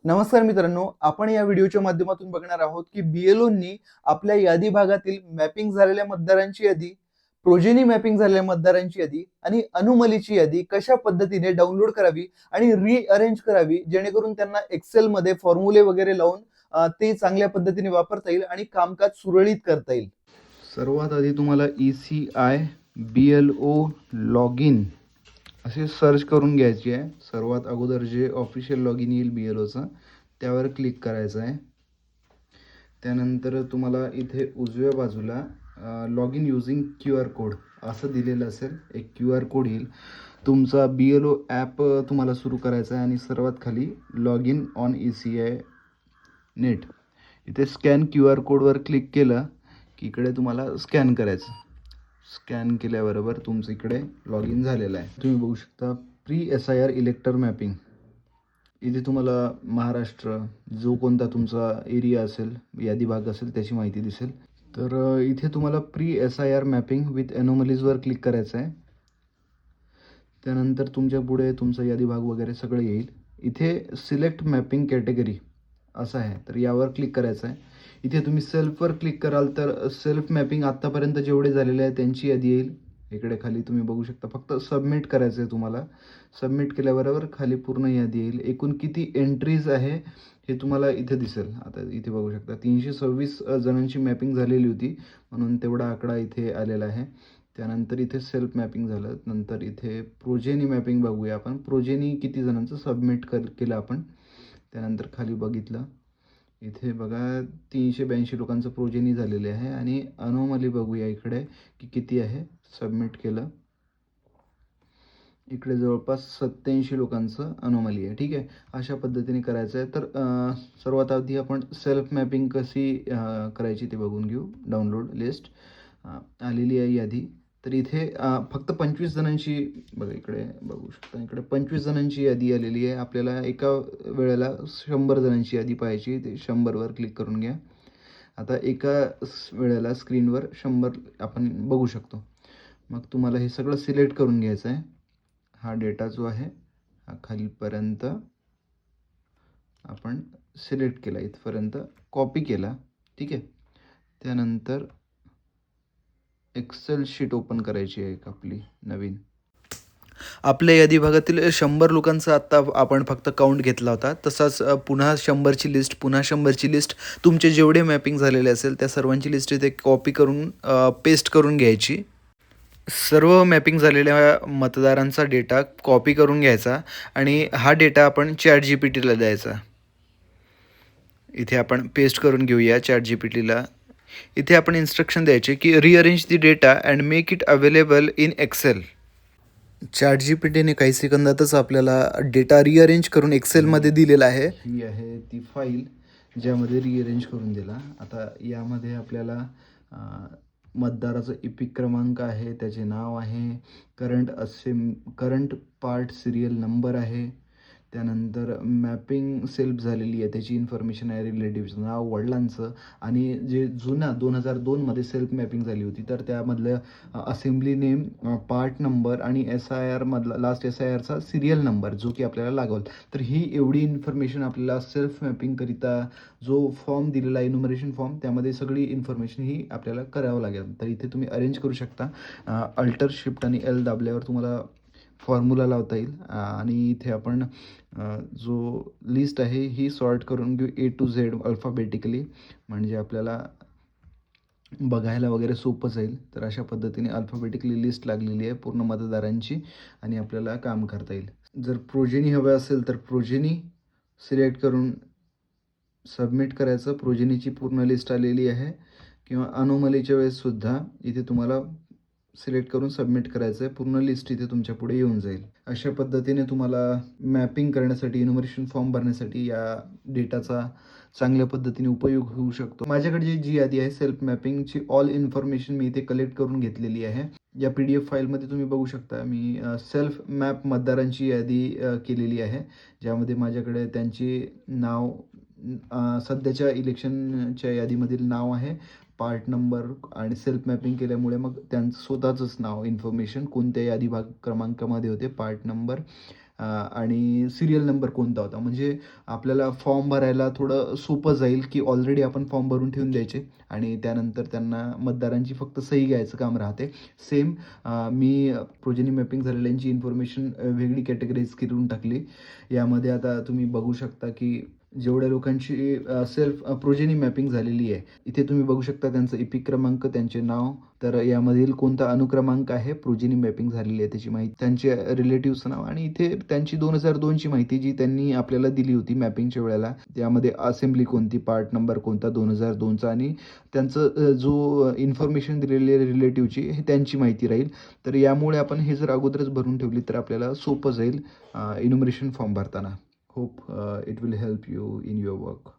नमस्कार मित्रांनो, आपण या व्हिडिओच्या माध्यमातून बघणार आहोत की बीएलओनी आपल्या यादी भागातील मॅपिंग झालेल्या मतदारांची यादी, प्रोजेनी मॅपिंग झालेल्या मतदारांची यादी आणि अनुमलीची यादी कशा पद्धतीने डाउनलोड करावी आणि रिअरेंज करावी, जेणेकरून त्यांना एक्सेल मध्ये फॉर्म्युले वगैरे लावून ते चांगल्या पद्धतीने वापरता येईल आणि कामकाज सुरळीत करता येईल. सर्वात आधी तुम्हाला ECI BLO लॉग इन असे सर्च करून घ्यायची आहे. सर्वात अगोदर जे ऑफिशियल लॉग इन येईल BLOचं त्यावर क्लिक करायचं आहे. त्यानंतर तुम्हाला इथे उजव्या बाजूला log in using QR code असं दिलेलं असेल. एक QR कोड येईल. तुमचा BLO ॲप तुम्हाला सुरू करायचा आहे आणि सर्वात खाली log in on ECI net इथे स्कॅन QR कोडवर क्लिक केलं की इकडे तुम्हाला स्कॅन करायचं. स्कॅन केल्याबरोबर तुमचं इकडे लॉग इन झालेलं आहे. तुम्ही बघू शकता प्री SIR इलेक्टर मॅपिंग. इथे तुम्हाला महाराष्ट्र जो कोणता तुमचा एरिया असेल, यादी भाग असेल, त्याची माहिती दिसेल. तर इथे तुम्हाला प्री SIR मॅपिंग विथ एनोमलीजवर क्लिक करायचं आहे. त्यानंतर तुमच्या पुढे तुमचा यादी भाग वगैरे सगळं येईल. इथे सिलेक्ट मॅपिंग कॅटेगरी असं आहे, तर यावर क्लिक करायचं आहे. इथे तुम्ही सेल्फवर क्लिक कराल तर सेल्फ मॅपिंग आत्तापर्यंत जेवढे झालेले आहे त्यांची यादी येईल. इकडे खाली तुम्ही बघू शकता. फक्त सबमिट करायचं आहे तुम्हाला. सबमिट केल्याबरोबर खाली पूर्ण यादी येईल. एकूण किती एंट्रीज आहे हे तुम्हाला इथे दिसेल. आता इथे बघू शकता 326 जणांची मॅपिंग झालेली होती, म्हणून तेवढा आकडा इथे आलेला आहे. त्यानंतर इथे सेल्फ मॅपिंग झालं. नंतर इथे प्रोजेनी मॅपिंग बघूया आपण. प्रोजेनी किती जणांचं सबमिट केलं आपण. त्यानंतर खाली बघितलं, इथे बघा 382 लोकांचं प्रोजेनी झालेले आहे. आणि अनोमली बघूया इकडे की किती आहे. सबमिट केलं. इकडे जवळपास 87 लोकांचं अनोमली आहे. ठीक आहे, अशा पद्धतीने करायचं आहे. तर सर्वात आधी आपण सेल्फ मॅपिंग कशी करायची ते बघून घेऊ. डाउनलोड लिस्ट आलेली आहे यादी. तर इथे फक्त 25 जणांची बघा, इकडे बघू शकता. इकडे 25 जणांची यादी आलेली आहे. आपल्याला एका वेळेला 100 जणांची यादी पाहायची. ते 100वर क्लिक करून घ्या. आता एका वेळेला स्क्रीनवर 100 आपण बघू शकतो. मग तुम्हाला हे सगळं सिलेक्ट करून घ्यायचं आहे. हा डेटा जो आहे हा खालीपर्यंत आपण सिलेक्ट केला, इथपर्यंत कॉपी केला. ठीक आहे. त्यानंतर एक्सेल शीट ओपन करायची आहे एक आपली नवीन. आपल्या यादी भागातील 100 लोकांचा आत्ता आपण फक्त काउंट घेतला होता. तसाच पुन्हा 100ची लिस्ट, पुन्हा 100ची लिस्ट, तुमचे जेवढे मॅपिंग झालेले असेल त्या सर्वांची लिस्ट इथे कॉपी करून पेस्ट करून घ्यायची. सर्व मॅपिंग झालेल्या मतदारांचा डेटा कॉपी करून घ्यायचा आणि हा डेटा आपण ChatGPTला द्यायचा. इथे आपण पेस्ट करून घेऊया ChatGPTला. इथे आपण इन्स्ट्रक्शन द्यायचे की rearrange the data and make it available in Excel. ChatGPTने काही सेकंदातच आपल्याला डेटा रिअरेंज करून एक्सेलमध्ये दिलेला आहे. ही आहे ती फाईल ज्यामध्ये रिअरेंज करून दिला. आता यामध्ये आपल्याला मतदाराचा इपिक क्रमांक आहे, त्याचे नाव आहे, करंट पार्ट सिरियल नंबर आहे. त्यानंतर मॅपिंग सेल्फ झालेली आहे त्याची इन्फॉर्मेशन आहे, रिलेटिव्हचं नाव, वडिलांचं, आणि जे जुना 2002मध्ये सेल्फ मॅपिंग झाली होती तर त्यामधलं असेंब्ली नेम, पार्ट नंबर आणि SIR मधला लास्ट SIRचा सिरियल नंबर जो की आपल्याला लागेल. तर ही एवढी इन्फॉर्मेशन आपल्याला सेल्फ मॅपिंगकरिता जो फॉर्म दिलेला आहे, इन्युमरेशन फॉर्म, त्यामध्ये सगळी इन्फॉर्मेशन ही आपल्याला करावं लागेल. तर इथे तुम्ही अरेंज करू शकता. अल्टर शिफ्ट आणि L दाबल्यावर तुम्हाला फॉर्म्युला लावता येईल. आणि इथे आपण जो लिस्ट आहे ही सॉर्ट करून घेऊ A to Z अल्फाबेटिकली, म्हणजे आपल्याला बघायला वगैरे सोपं जाईल. तर अशा पद्धतीने अल्फाबेटिकली लिस्ट लागलेली आहे पूर्ण मतदारांची आणि आपल्याला काम करता येईल. जर प्रोजेनी हवं असेल तर प्रोजेनी सिलेक्ट करून सबमिट करायचं. प्रोजेनीची पूर्ण लिस्ट आलेली आहे. किंवा अनोमलीच्या वेळेससुद्धा इथे तुम्हाला सिलेक्ट करून सबमिट करायचं आहे. पूर्ण लिस्ट इथे तुमच्या पुढे येऊन जाईल. अशा पद्धतीने तुम्हाला मॅपिंग करण्यासाठी, इन्युमरेशन फॉर्म भरण्यासाठी या डेटाचा चांगल्या पद्धतीने उपयोग होऊ शकतो. माझ्याकडे जी यादी आहे सेल्फ मॅपिंगची ऑल इन्फॉर्मेशन मी इथे कलेक्ट करून घेतलेली आहे. या PDF फाईलमध्ये तुम्ही बघू शकता मी सेल्फ मॅप मतदारांची यादी केलेली आहे, ज्यामध्ये माझ्याकडे त्यांची नाव, सध्याच्या इलेक्शनच्या यादीमधील नाव आहे, पार्ट नंबर, आणि सेल्फ मॅपिंग केल्यामुळे मग त्यांचं स्वतःचंच नाव, इन्फॉर्मेशन कोणत्या यादी भाग क्रमांकामध्ये होते, पार्ट नंबर आणि सिरियल नंबर कोणता होता. म्हणजे आपल्याला फॉर्म भरायला थोडं सोपं जाईल, की ऑलरेडी आपण फॉर्म भरून ठेवून द्यायचे आणि त्यानंतर त्यांना मतदारांची फक्त सही घ्यायचं काम राहते. सेम मी प्रोजेनी मॅपिंग झालेल्यांची इन्फॉर्मेशन वेगळी कॅटेगराईज करून टाकली. यामध्ये आता तुम्ही बघू शकता की जेवढ्या लोकांची सेल्फ प्रोजेनी मॅपिंग झालेली आहे, इथे तुम्ही बघू शकता त्यांचं इपिक क्रमांक, त्यांचे नाव, तर यामधील कोणता अनुक्रमांक आहे, प्रोजेनी मॅपिंग झालेली आहे त्याची माहिती, त्यांचे रिलेटिव्हचं नाव आणि इथे त्यांची 2002ची माहिती जी त्यांनी आपल्याला दिली होती मॅपिंगच्या वेळेला. त्यामध्ये असेंब्ली कोणती, पार्ट नंबर कोणता 2002चा आणि त्यांचं जो इन्फॉर्मेशन दिलेली आहे रिलेटिव्हची हे त्यांची माहिती राहील. तर यामुळे आपण हे जर अगोदरच भरून ठेवली तर आपल्याला सोपं जाईल इन्युमरेशन फॉर्म भरताना. Hope it will help you in your work.